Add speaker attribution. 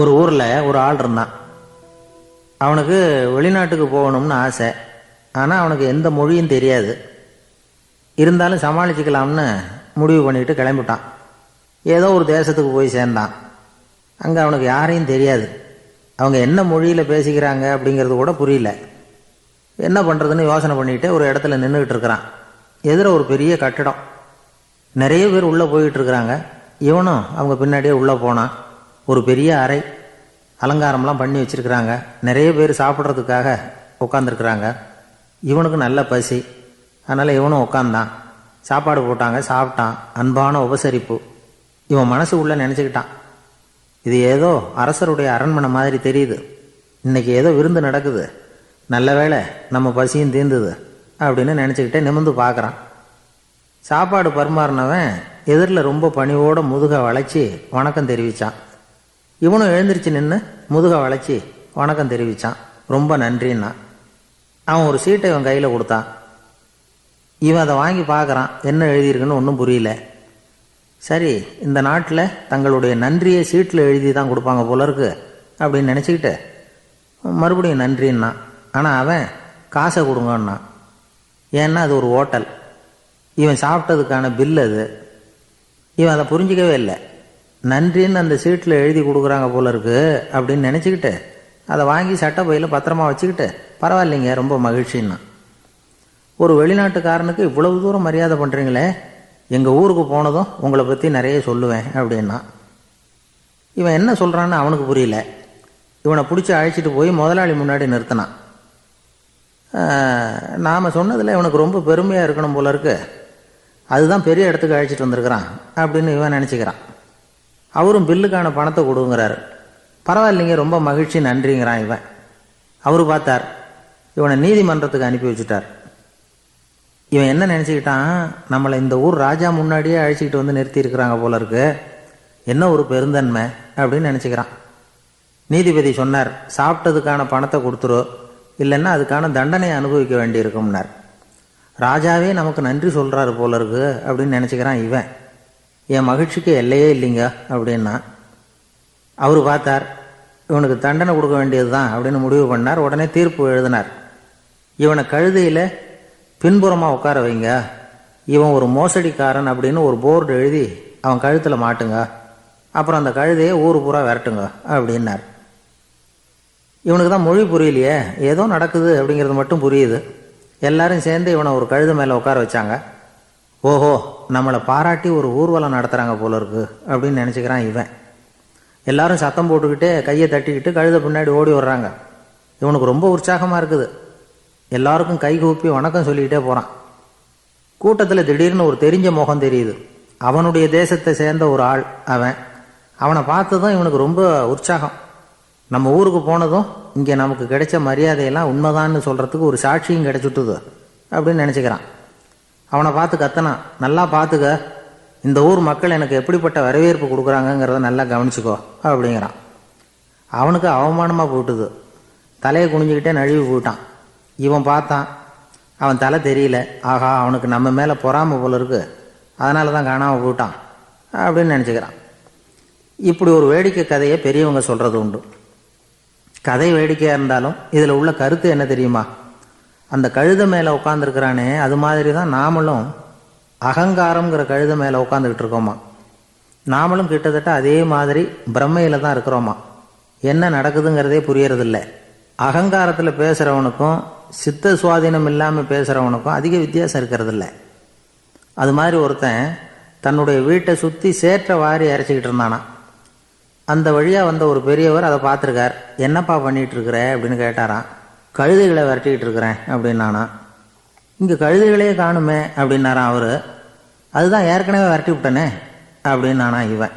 Speaker 1: ஒரு ஊரில் ஒரு ஆள் இருந்தான். அவனுக்கு வெளிநாட்டுக்கு போகணும்னு ஆசை. ஆனால் அவனுக்கு எந்த மொழியும் தெரியாது. இருந்தாலும் சமாளிச்சுக்கலாம்னு முடிவு பண்ணிட்டு கிளம்பிட்டான். ஏதோ ஒரு தேசத்துக்கு போய் சேர்ந்தான். அங்கே அவனுக்கு யாரையும் தெரியாது. அவங்க என்ன மொழியில் பேசிக்கிறாங்க அப்படிங்கிறது கூட புரியல. என்ன பண்ணுறதுன்னு யோசனை பண்ணிட்டு ஒரு இடத்துல நின்றுக்கிட்டு இருக்கிறான். எதிர ஒரு பெரிய கட்டடம். நிறைய பேர் உள்ளே போயிட்டு இருக்கிறாங்க. இவனும் அவங்க பின்னாடியே உள்ளே போனான். ஒரு பெரிய அறை, அலங்காரம்லாம் பண்ணி வச்சிருக்கிறாங்க. நிறைய பேர் சாப்பிட்றதுக்காக உட்காந்துருக்குறாங்க. இவனுக்கு நல்ல பசி. அதனால் இவனும் உட்காந்தான். சாப்பாடு போட்டாங்க, சாப்பிட்டான். அன்பான உபசரிப்பு. இவன் மனசு உள்ள நினச்சிக்கிட்டான், இது ஏதோ அரசருடைய அரண்மனை மாதிரி தெரியுது. இன்னைக்கு ஏதோ விருந்து நடக்குது. நல்ல வேளை நம்ம பசியும் தீர்ந்துது அப்படின்னு நினச்சிக்கிட்டே நிமிர்ந்து பார்க்குறான். சாப்பாடு பரிமாறினவன் எதிரில் ரொம்ப பணிவோட முதுகை வளைச்சி வணக்கம் தெரிவித்தான். இவனும் எழுந்திரிச்சு நின்று முதுகை வளைச்சி வணக்கம் தெரிவித்தான். ரொம்ப நன்றின்னா. அவன் ஒரு சீட்டை இவன் கையில் கொடுத்தான். இவன் அதை வாங்கி பார்க்குறான். என்ன எழுதியிருக்குன்னு ஒன்றும் புரியல. சரி, இந்த நாட்டில் தங்களுடைய நன்றியை சீட்டில் எழுதி தான் கொடுப்பாங்க போல இருக்கு அப்படின்னு நினச்சிக்கிட்டு மறுபடியும் நன்றின்னா. ஆனால் அவன் காசை கொடுங்கன்னான். ஏன்னா அது ஒரு ஹோட்டல். இவன் சாப்பிட்டதுக்கான பில் அது. இவன் அதை புரிஞ்சிக்கவே இல்லை. நன்றின்னு அந்த சீட்டில் எழுதி கொடுக்குறாங்க போல இருக்கு அப்படின்னு நினச்சிக்கிட்டு அதை வாங்கி சட்டை பையில் பத்திரமா வச்சுக்கிட்டு பரவாயில்லைங்க, ரொம்ப மகிழ்ச்சின்னா. ஒரு வெளிநாட்டுக்காரனுக்கு இவ்வளவு தூரம் மரியாதை பண்ணுறீங்களே, எங்கள் ஊருக்கு போனதும் உங்களை பற்றி நிறைய சொல்லுவேன் அப்படின்னா. இவன் என்ன சொல்கிறான்னு அவனுக்கு புரியல. இவனை பிடிச்சி அழைச்சிட்டு போய் முதலாளி முன்னாடி நிறுத்தினான். நாம் சொன்னதில் இவனுக்கு ரொம்ப பெருமையாக இருக்கணும் போல இருக்கு, அதுதான் பெரிய இடத்துக்கு அழைச்சிட்டு வந்திருக்கிறான் அப்படின்னு இவன் நினச்சிக்கிறான். அவரும் பில்லுக்கான பணத்தை கொடுங்கிறாரு. பரவாயில்லைங்க, ரொம்ப மகிழ்ச்சி, நன்றிங்கிறான் இவன். அவரு பார்த்தார், இவனை நீதிமன்றத்துக்கு அனுப்பி வச்சுட்டார். இவன் என்ன நினச்சிக்கிட்டான், நம்மளை இந்த ஊர் ராஜா முன்னாடியே அழைச்சிக்கிட்டு வந்து நிறுத்தி இருக்கிறாங்க போல இருக்கு, என்ன ஒரு பெருந்தன்மை அப்படின்னு நினச்சிக்கிறான். நீதிபதி சொன்னார், சாப்பிட்டதுக்கான பணத்தை கொடுத்துரு, இல்லைன்னா அதுக்கான தண்டனையை அனுபவிக்க வேண்டியிருக்கும்னார். ராஜாவே நமக்கு நன்றி சொல்கிறாரு போல இருக்கு அப்படின்னு நினச்சிக்கிறான் இவன். என் மகிழ்ச்சிக்கு எல்லையே இல்லைங்க அப்படின்னா. அவர் பார்த்தார், இவனுக்கு தண்டனை கொடுக்க வேண்டியது தான் அப்படின்னு முடிவு பண்ணார். உடனே தீர்ப்பு எழுதினார். இவனை கழுதையில் பின்புறமாக உட்கார வைங்க, இவன் ஒரு மோசடிக்காரன் அப்படின்னு ஒரு போர்டு எழுதி அவன் கழுத்தில் மாட்டுங்க, அப்புறம் அந்த கழுதையை ஊர் பூரா விரட்டுங்க அப்படின்னார். இவனுக்கு தான் மொழி புரியலையே, ஏதோ நடக்குது அப்படிங்கிறது மட்டும் புரியுது. எல்லாரும் சேர்ந்து இவனை ஒரு கழுதை மேலே உட்கார வச்சாங்க. ஓஹோ, நம்மளை பாராட்டி ஒரு ஊர்வலம் நடத்துகிறாங்க போல இருக்கு அப்படின்னு நினச்சிக்கிறான் இவன். எல்லாரும் சத்தம் போட்டுக்கிட்டே கையை தட்டிக்கிட்டு கழுதை பின்னாடி ஓடி வர்றாங்க. இவனுக்கு ரொம்ப உற்சாகமாக இருக்குது. எல்லாருக்கும் கை கூப்பி வணக்கம் சொல்லிக்கிட்டே போகிறான். கூட்டத்தில் திடீர்னு ஒரு தெரிஞ்ச முகம் தெரியுது. அவனுடைய தேசத்தை சேர்ந்த ஒரு ஆள் அவன். அவனை பார்த்ததும் இவனுக்கு ரொம்ப உற்சாகம். நம்ம ஊருக்கு போனதும் இங்கே நமக்கு கிடைச்ச மரியாதையெல்லாம் உண்மைதான்னு சொல்கிறதுக்கு ஒரு சாட்சியும் கிடைச்சிட்டுது அப்படின்னு நினச்சிக்கிறான். அவனை பார்த்து கத்தனான், நல்லா பார்த்துக்க, இந்த ஊர் மக்கள் எனக்கு எப்படிப்பட்ட வரவேற்பு கொடுக்குறாங்கங்கிறத நல்லா கவனிச்சுக்கோ அப்படிங்கிறான். அவனுக்கு அவமானமாக போட்டுது. தலையை குனிஞ்சிக்கிட்டே நழுவி போயிட்டான். இவன் பார்த்தான், அவன் தலை தெரியல. ஆகா, அவனுக்கு நம்ம மேலே பொறாமை போல இருக்கு, அதனால தான் காணாமல் போயிட்டான் அப்படின்னு நினச்சிக்கிறான். இப்படி ஒரு வேடிக்கை கதையை பெரியவங்க சொல்கிறது உண்டு. கதை வேடிக்கையாக இருந்தாலும் இதில் உள்ள கருத்து என்ன தெரியுமா? அந்த கழுதை மேலே உட்காந்துருக்கிறானே, அது மாதிரி தான் நாமளும் அகங்காரங்கிற கழுதை மேலே உட்காந்துக்கிட்டு இருக்கோமா. நாமளும் கிட்டத்தட்ட அதே மாதிரி பிரம்மையில் தான் இருக்கிறோமா. என்ன நடக்குதுங்கிறதே புரியறதில்லை. அகங்காரத்தில் பேசுகிறவனுக்கும் சித்த சுவாதீனம் இல்லாமல் பேசுகிறவனுக்கும் அதிக வித்தியாசம் இருக்கிறதில்ல. அது மாதிரி ஒருத்தன் தன்னுடைய வீட்டை சுற்றி சேற்றை வாரி அரைச்சிக்கிட்டு இருந்தானா. அந்த வழியாக வந்த ஒரு பெரியவர் அதை பார்த்துருக்கார். என்னப்பா பண்ணிகிட்டு இருக்கிற அப்படின்னு கேட்டாரான். கழுதைகளை விரட்டிக்கிட்டு இருக்கிறேன் அப்படின்னானா. இங்கே கழுதைகளே காணுமே அப்படின்னாரான் அவர். அதுதான் ஏற்கனவே விரட்டி விட்டனே அப்படின்னானா இவன்.